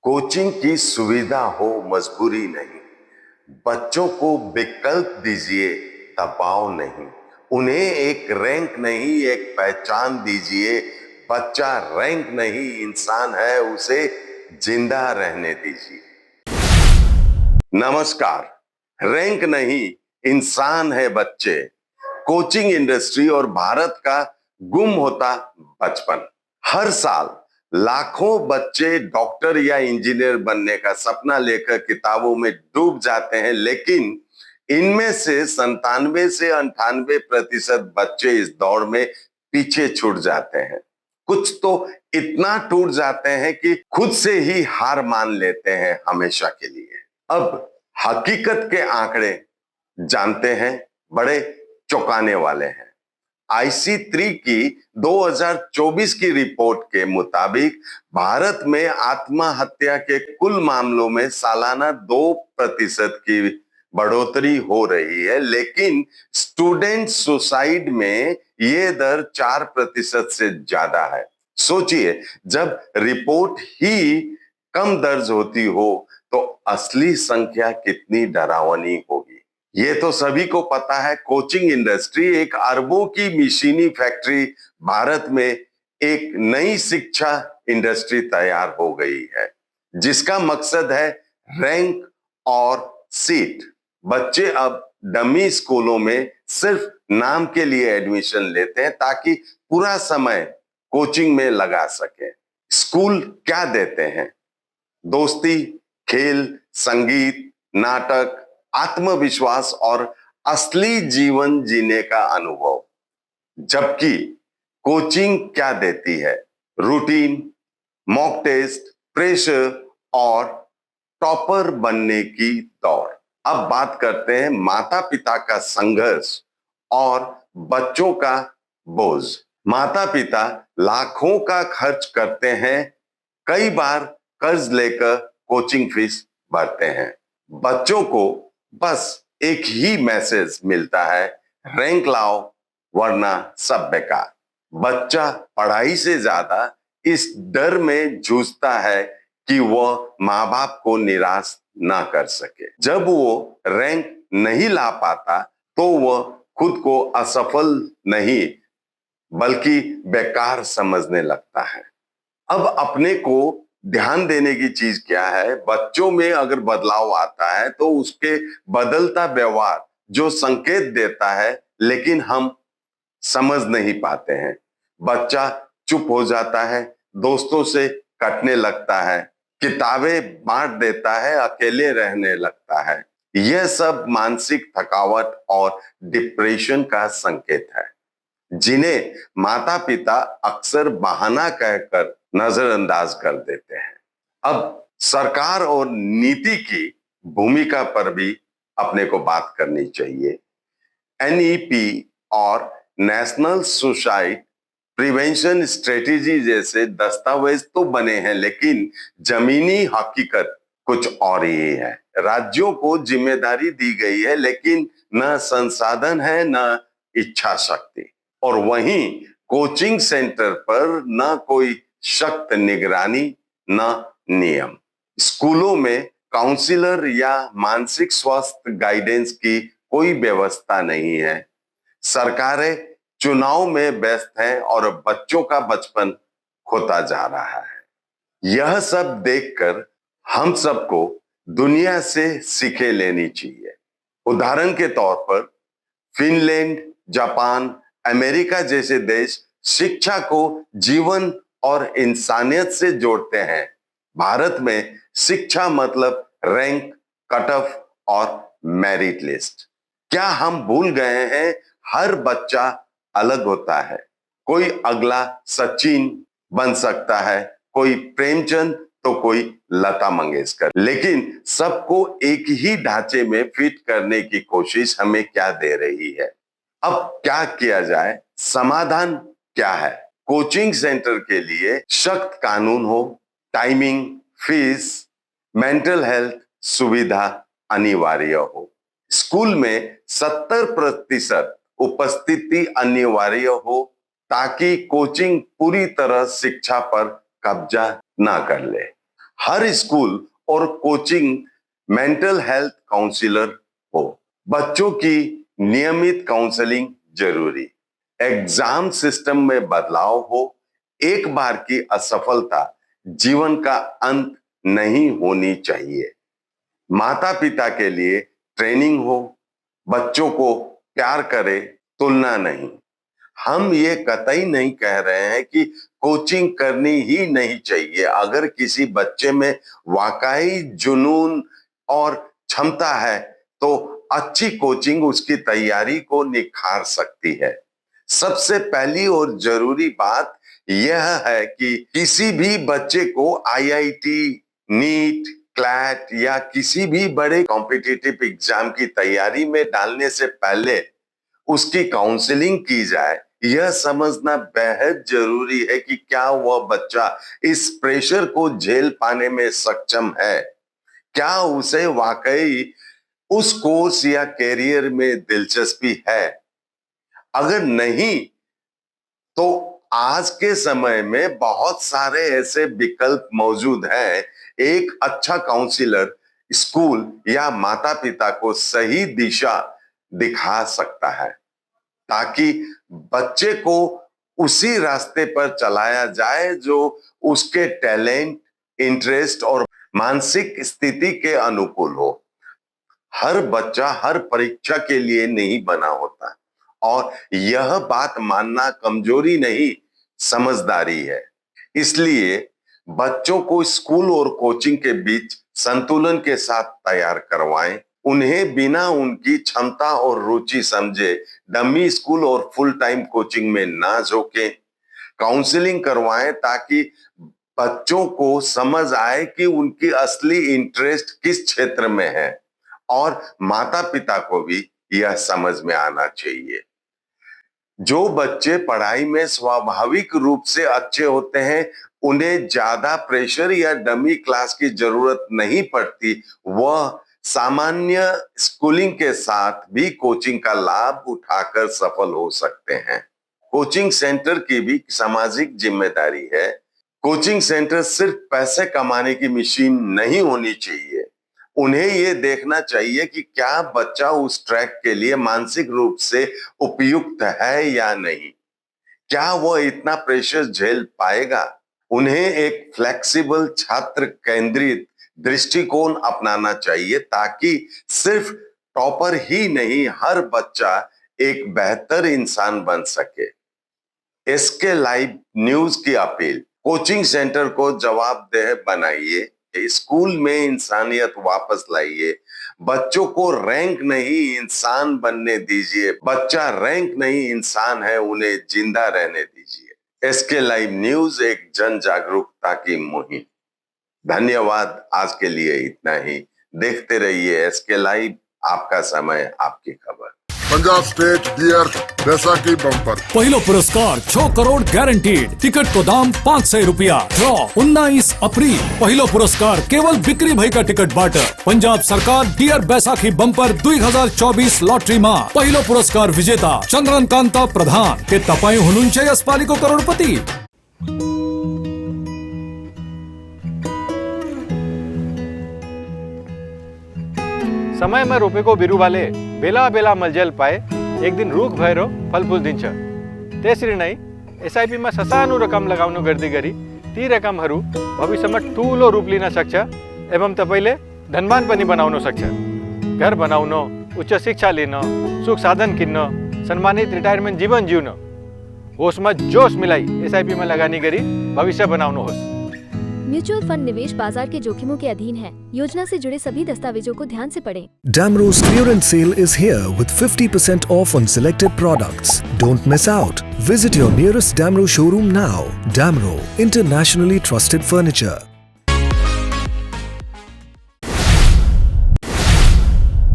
Coaching की सुविधा हो मजबूरी नहीं। बच्चों को विकल्प दीजिए, दबाव नहीं। उन्हें एक रैंक नहीं, एक पहचान दीजिए। बच्चा रैंक नहीं इंसान है, उसे जिंदा रहने दीजिए। नमस्कार। रैंक नहीं इंसान है बच्चे। कोचिंग इंडस्ट्री और भारत का गुम होता बचपन। हर साल लाखों बच्चे डॉक्टर या इंजीनियर बनने का सपना लेकर किताबों में डूब जाते हैं, लेकिन इनमें से 97 से 98% बच्चे इस दौड़ में पीछे छूट जाते हैं। कुछ तो इतना टूट जाते हैं कि खुद से ही हार मान लेते हैं हमेशा के लिए। अब हकीकत के आंकड़े जानते हैं, बड़े चौंकाने वाले हैं। IC3 की 2024 की रिपोर्ट के मुताबिक भारत में आत्महत्या के कुल मामलों में सालाना 2% की बढ़ोतरी हो रही है, लेकिन स्टूडेंट सुसाइड में ये दर 4% से ज्यादा है। सोचिए, जब रिपोर्ट ही कम दर्ज होती हो तो असली संख्या कितनी डरावनी होगी। ये तो सभी को पता है। कोचिंग इंडस्ट्री एक अरबों की मशीनी फैक्ट्री। भारत में एक नई शिक्षा इंडस्ट्री तैयार हो गई है, जिसका मकसद है रैंक और सीट। बच्चे अब डमी स्कूलों में सिर्फ नाम के लिए एडमिशन लेते हैं ताकि पूरा समय कोचिंग में लगा सके। स्कूल क्या देते हैं? दोस्ती, खेल, संगीत, नाटक, आत्मविश्वास और असली जीवन जीने का अनुभव। जबकि कोचिंग क्या देती है? रूटीन, मॉक टेस्ट, प्रेशर और टॉपर बनने की दौड़। अब बात करते हैं माता पिता का संघर्ष और बच्चों का बोझ। माता पिता लाखों का खर्च करते हैं, कई बार कर्ज लेकर कोचिंग फीस भरते हैं। बच्चों को बस एक ही मैसेज मिलता है, रैंक लाओ वरना सब बेकार। बच्चा पढ़ाई से ज्यादा इस डर में जूझता है कि वह माँ बाप को निराश ना कर सके। जब वो रैंक नहीं ला पाता तो वह खुद को असफल नहीं बल्कि बेकार समझने लगता है। अब अपने को ध्यान देने की चीज क्या है? बच्चों में अगर बदलाव आता है तो उसके बदलता व्यवहार जो संकेत देता है, लेकिन हम समझ नहीं पाते हैं। बच्चा चुप हो जाता है, दोस्तों से कटने लगता है, किताबें बांट देता है, अकेले रहने लगता है। यह सब मानसिक थकावट और डिप्रेशन का संकेत है, जिन्हें माता पिता अक्सर बहाना कहकर नजरअंदाज कर देते हैं। अब सरकार और नीति की भूमिका पर भी अपने को बात करनी चाहिए। NEP और नेशनल सुसाइड प्रिवेंशन स्ट्रेटेजी जैसे दस्तावेज तो बने हैं, लेकिन जमीनी हकीकत कुछ और ही है। राज्यों को जिम्मेदारी दी गई है, लेकिन न संसाधन है न इच्छा शक्ति। और वहीं कोचिंग सेंटर पर न कोई सख्त निगरानी न नियम। स्कूलों में काउंसलर या मानसिक स्वास्थ्य गाइडेंस की कोई व्यवस्था नहीं है। सरकारें चुनाव में व्यस्त हैं और बच्चों का बचपन खोता जा रहा है। यह सब देखकर हम सबको दुनिया से सीखें लेनी चाहिए। उदाहरण के तौर पर फिनलैंड, जापान, अमेरिका जैसे देश शिक्षा को जीवन और इंसानियत से जोड़ते हैं। भारत में शिक्षा मतलब रैंक, कट ऑफ और मेरिट लिस्ट। क्या हम भूल गए हैं? हर बच्चा अलग होता है। कोई अगला सचिन बन सकता है, कोई प्रेमचंद तो कोई लता मंगेशकर, लेकिन सबको एक ही ढांचे में फिट करने की कोशिश हमें क्या दे रही है? अब क्या किया जाए? समाधान क्या है? कोचिंग सेंटर के लिए सख्त कानून हो, टाइमिंग, फीस, मेंटल हेल्थ सुविधा अनिवार्य हो। स्कूल में 70% उपस्थिति अनिवार्य हो, ताकि कोचिंग पूरी तरह शिक्षा पर कब्जा ना कर ले। हर स्कूल और कोचिंग मेंटल हेल्थ काउंसलर हो। बच्चों की नियमित काउंसलिंग जरूरी। एग्जाम सिस्टम में बदलाव हो। एक बार की असफलता जीवन का अंत नहीं होनी चाहिए। माता पिता के लिए ट्रेनिंग हो। बच्चों को प्यार करे, तुलना नहीं। हम ये कतई नहीं कह रहे हैं कि कोचिंग करनी ही नहीं चाहिए। अगर किसी बच्चे में वाकई जुनून और क्षमता है तो अच्छी कोचिंग उसकी तैयारी को निखार सकती है। सबसे पहली और जरूरी बात यह है कि किसी भी बच्चे को आईआईटी, नीट, क्लैट या किसी भी बड़े कॉम्पिटिटिव एग्जाम की तैयारी में डालने से पहले उसकी काउंसलिंग की जाए। यह समझना बेहद जरूरी है कि क्या वह बच्चा इस प्रेशर को झेल पाने में सक्षम है। क्या उसे वाकई उस कोर्स या कैरियर में दिलचस्पी है। अगर नहीं तो आज के समय में बहुत सारे ऐसे विकल्प मौजूद हैं। एक अच्छा काउंसलर स्कूल या माता पिता को सही दिशा दिखा सकता है ताकि बच्चे को उसी रास्ते पर चलाया जाए जो उसके टैलेंट, इंटरेस्ट और मानसिक स्थिति के अनुकूल हो। हर बच्चा हर परीक्षा के लिए नहीं बना होता और यह बात मानना कमजोरी नहीं, समझदारी है। इसलिए बच्चों को स्कूल और कोचिंग के बीच संतुलन के साथ तैयार करवाएं। उन्हें बिना उनकी क्षमता और रुचि समझे डमी स्कूल और फुल टाइम कोचिंग में ना झोंकें। काउंसलिंग करवाएं ताकि बच्चों को समझ आए कि उनकी असली इंटरेस्ट किस क्षेत्र में है और माता पिता को भी यह समझ में आना चाहिए। जो बच्चे पढ़ाई में स्वाभाविक रूप से अच्छे होते हैं उन्हें ज्यादा प्रेशर या डमी क्लास की जरूरत नहीं पड़ती। वह सामान्य स्कूलिंग के साथ भी कोचिंग का लाभ उठाकर सफल हो सकते हैं। कोचिंग सेंटर की भी सामाजिक जिम्मेदारी है। कोचिंग सेंटर सिर्फ पैसे कमाने की मशीन नहीं होनी चाहिए। उन्हें यह देखना चाहिए कि क्या बच्चा उस ट्रैक के लिए मानसिक रूप से उपयुक्त है या नहीं। क्या वह इतना प्रेशर झेल पाएगा। उन्हें एक फ्लेक्सिबल, छात्र केंद्रित दृष्टिकोण अपनाना चाहिए ताकि सिर्फ टॉपर ही नहीं, हर बच्चा एक बेहतर इंसान बन सके। एसके लाइव न्यूज की अपील, कोचिंग सेंटर को जवाबदेह बनाइए। स्कूल में इंसानियत वापस लाइए। बच्चों को रैंक नहीं इंसान बनने दीजिए। बच्चा रैंक नहीं इंसान है, उन्हें जिंदा रहने दीजिए। एसके लाइव न्यूज एक जन जागरूकता की मुहिम। धन्यवाद। आज के लिए इतना ही। देखते रहिए एसके लाइव, आपका समय आपकी खबर। Punjab state dear Baisakhi bumper पहलो पुरस्कार 6 करोड़ गारंटीड। टिकट को दाम 500 रुपया। ड्रॉ 19 अप्रैल। पहलो पुरस्कार केवल बिक्री भाई का टिकट बाटर। पंजाब सरकार डियर बैसाखी बम्पर 2024 लॉटरी में पहलो पुरस्कार विजेता चंद्रन कांता प्रधान के तपाई हुनुंचे अस्पालिको करोड़पति। समय में रोपे को बिरु वाले बेला बेला मलजल पाए एक दिन रूख भैरो फल फूल दिन्छ। त्यसरी नै एसआईपी में ससानो रकम लगाउनु गर्दै गरी ती रकमहरू भविष्यमा ठूलो रूप लिन सक्छ एवं तपाईले धनवान पनि बनाउन सक्छ। घर बनाउन, उच्च शिक्षा लिन, सुख साधन किन्न, सम्मानित रिटायरमेन्ट जीवन जिउन, होसमा जोश मिलाई एसआईपी में लगानी गरी भविष्य बनाउनुहोस्। म्यूचुअल फंड निवेश बाजार के जोखिमों के अधीन है। योजना से जुड़े सभी दस्तावेजों को ध्यान से पढ़ें। Damro's clearance sale is here with 50% off on selected products. Don't miss out. Visit your nearest Damro showroom now. Damro, internationally trusted furniture.